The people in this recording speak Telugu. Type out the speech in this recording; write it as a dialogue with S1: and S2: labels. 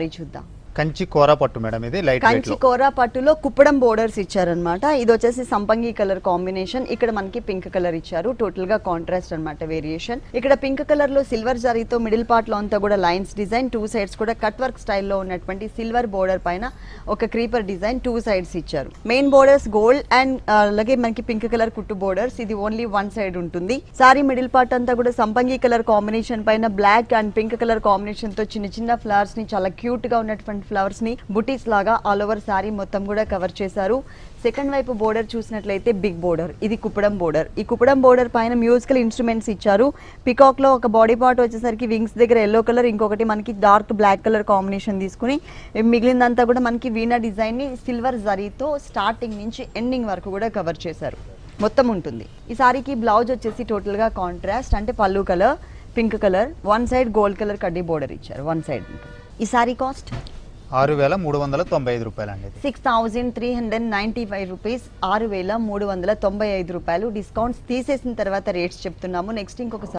S1: సారీ చూద్దాం.
S2: కంచి కోరా పట్టు మేడం, ఇది లైట్ వెయిట్
S1: కంచి కోరా పట్టులో కుప్పడం బోర్డర్స్ ఇచ్చారనమాట. ఇది వచ్చేసి సంపంగి కలర్ కాంబినేషన్, ఇక్కడ మనకి పింక్ కలర్ ఇచ్చారు. టోటల్ గా కాంట్రాస్ట్ అనమాట వేరియేషన్. ఇక్కడ పింక్ కలర్ లో సిల్వర్ జరీతో మిడిల్ పార్ట్ లో అంతా కూడా లైన్స్ డిజైన్, టూ సైడ్స్ కూడా కట్ వర్క్ స్టైల్లో ఉన్నటువంటి సిల్వర్ బోర్డర్ పైన ఒక క్రీపర్ డిజైన్ టూ సైడ్స్ ఇచ్చారు. మెయిన్ బోర్డర్స్ గోల్డ్ అండ్ అలాగే మనకి పింక్ కలర్ కుట్టు బోర్డర్స్, ఇది ఓన్లీ వన్ సైడ్ ఉంటుంది. సారీ మిడిల్ పార్ట్ అంతా కూడా సంపంగి కలర్ కాంబినేషన్ పైన black and pink colour combination తో చిన్న చిన్న ఫ్లవర్స్ ని, చాలా క్యూట్ గా ఉన్నటువంటి ఫ్లవర్స్ ని బుటీస్ లాగా ఆల్ ఓవర్ సారీ మొత్తం కూడా కవర్ చేశారు. సెకండ్ వైపు బోర్డర్ చూసినట్లయితే బిగ్ బోర్డర్, ఇది కుప్పడం బోర్డర్. ఈ కుప్పడం బోర్డర్ పైన మ్యూజికల్ ఇన్స్ట్రుమెంట్స్ ఇచ్చారు. పికాక్ లో ఒక బాడీ పార్ట్ వచ్చేసరికి వింగ్స్ దగ్గర ఎల్లో కలర్, ఇంకొకటి మనకి డార్క్ బ్లాక్ కలర్ కాంబినేషన్ తీసుకుని మిగిలిందంతా కూడా మనకి వీణా డిజైన్ ని సిల్వర్ జరీతో స్టార్టింగ్ నుంచి ఎండింగ్ వరకు కూడా కవర్ చేశారు. మొత్తం ఉంటుంది. ఈ సారీకి బ్లౌజ్ వచ్చేసి టోటల్ గా కాంట్రాస్ట్, అంటే పళ్ళు colour pink colour, one side gold colour కడ్డీ బోర్డర్ ఇచ్చారు, వన్ సైడ్ ఉంటుంది. ఈ సారీ కాస్ట్
S2: 6395 రూపాయలండి.
S1: 6395 రూపీస్, 6395 రూపాయలు. డిస్కౌంట్స్ తీసేసిన తర్వాత రేట్స్ చెప్తున్నాము. నెక్స్ట్ ఇంకొక